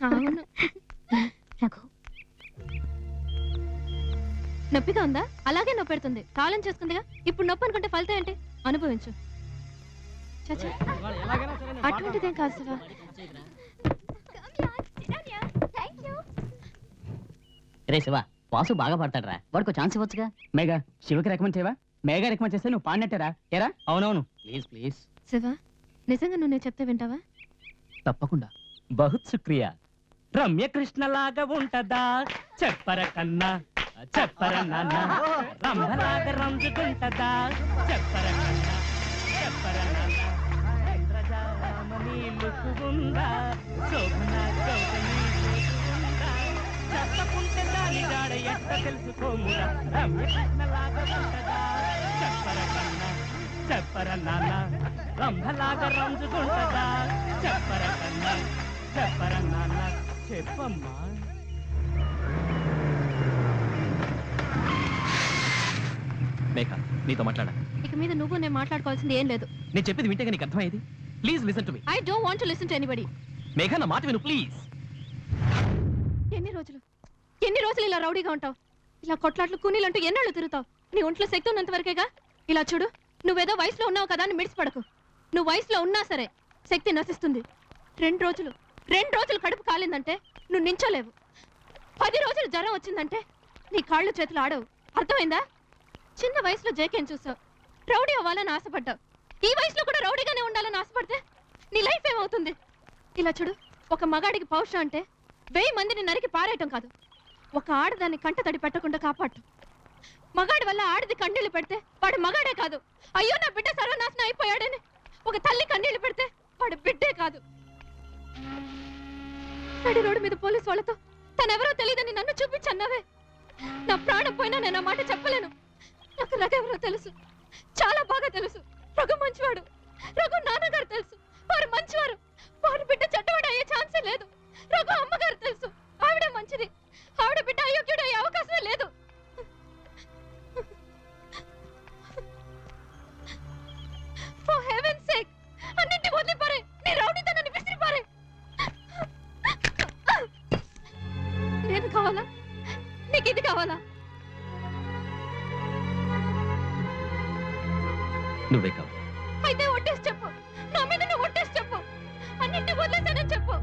అవును. రఘు, నొప్పిగా ఉందా? అలాగే నొప్పి పెడుతుంది. కాలం చేసుకుందిగా. ఇప్పుడు నొప్పి అనుకుంటే ఫలితం ఏంటి? అనుభవించు. చచ్చా, అటువంటిదేం కాదు శివ. రే శివ, వాసు బాగా పడతాడరా, వాడికి ఛాన్స్ ఇవ్వచ్చుగా. మేఘా, శివకి రికమెండ్ చేయవా? మేఘా రికమెండ్ చేస్తే నువ్వు పాడినట్టేరా? ఏరా? అవునవును, ప్లీజ్ ప్లీజ్. శివ, నిజంగా నువ్వు నేను చెప్తే వింటావా? తప్పకుండా. బహుత్ శుక్రియా. రమ్యకృష్ణలాగా ఉంటదా చెప్పర కన్నా, చెప్పర నాన్న. రంభలాగా రంజుకుంటదా చెప్పర కన్నా, చెప్పర నాన్న. ఇంద్రజామని లుకు ఉందా, శోభన గౌతమి లుకు ఉందా, చెప్పకుంటే దాని జాడ ఎట్ట తెలుసుకోమురా. రమ్యకృష్ణలాగా ఉంటదా చెప్పర కన్నా, చెప్పర నాన్న. రంభలాగా రంజుకుంటదా చెప్పర కన్నా, చెప్పర నాన్న. చెప్పమ్మా. మేఘ, నీతో మాట్లాడా. ఇక మీద నువ్వు నేను మాట్లాడుకోవాల్సింది ఏం లేదు. నేను చెప్పేది వింటే నీకు అర్థమైంది. Please listen to me. I don't want to listen to anybody. మేఘ, నా మాట విను ప్లీజ్. ఎన్ని రోజులు ఇలా రౌడీగా ఉంటావు? ఇలా కొట్లాట్లు కూనీలంటూ ఎన్నాళ్ళు తిరుగుతావు? నీ ఒంట్లో శక్తి ఉన్నంత వరకేగా. ఇలా చూడు, నువ్వేదో వయసులో ఉన్నావు కదా అని మిడిసిపడకు. నువ్వు వయసులో ఉన్నా సరే శక్తి నశిస్తుంది. 2 రోజులు కడుపు కాలిందంటే నువ్వు నించోలేవు. 10 రోజులు జ్వరం వచ్చిందంటే నీ కాళ్ళు చేతులు ఆడవు. అర్థమైందా? చిన్న వయసులో జేకేం చూసావు, రౌడీ అవ్వాలని ఆశపడ్డావు. ఈ వయసులో కూడా రౌడీగానే ఉండాలని ఆశపడితే నీ లైఫ్ ఏమవుతుంది? ఇలా చూడు, ఒక మగాడికి పౌరుషం అంటే 1000 మందిని నరికి పారేయటం కాదు, ఒక ఆడదాన్ని కంట తడి పెట్టకుండా కాపాడు. మగాడి వల్ల ఆడది కన్నీళ్లు పెడితే వాడు మగాడే కాదు, అయ్యో నా బిడ్డ సర్వనాశనం అయిపోయాడని ఒక తల్లి కన్నీళ్లు పెడితే వాడు బిడ్డే కాదు. నడి రోడ్డు మీద పోలీసు వాళ్ళతో తనెవరో తెలియదని నన్ను చూపించన్నావే. నా ప్రాణం పోయినా నేను ఆ మాట చెప్పలేను. నాకు రఘు ఎవరో తెలుసు, చాలా బాగా తెలుసు. రఘు మంచివాడు, రఘు నాన్నగారు తెలుసు, వారు మంచివారు. వారి బిడ్డ చెడ్డవాడు అయ్యే ఛాన్సే లేదు. రఘు అమ్మగారు తెలుసు, ఆవిడ మంచిది. ఆవిడ బిడ్డ అయోగ్యుడు అయ్యే అవకాశమే లేదు. For heaven's sake, అన్నింటి వదిలిపారే, నీ రౌడీతనాన్ని విసిరిపారే. నేను కావాలా? నీకు ఇది కావాలా? నువ్వే కావు. అయితే ఒట్టేసి చెప్పు, నా మీద నువ్వు ఒట్టేసి చెప్పు. అన్నింటి వదిలేసానని చెప్పు.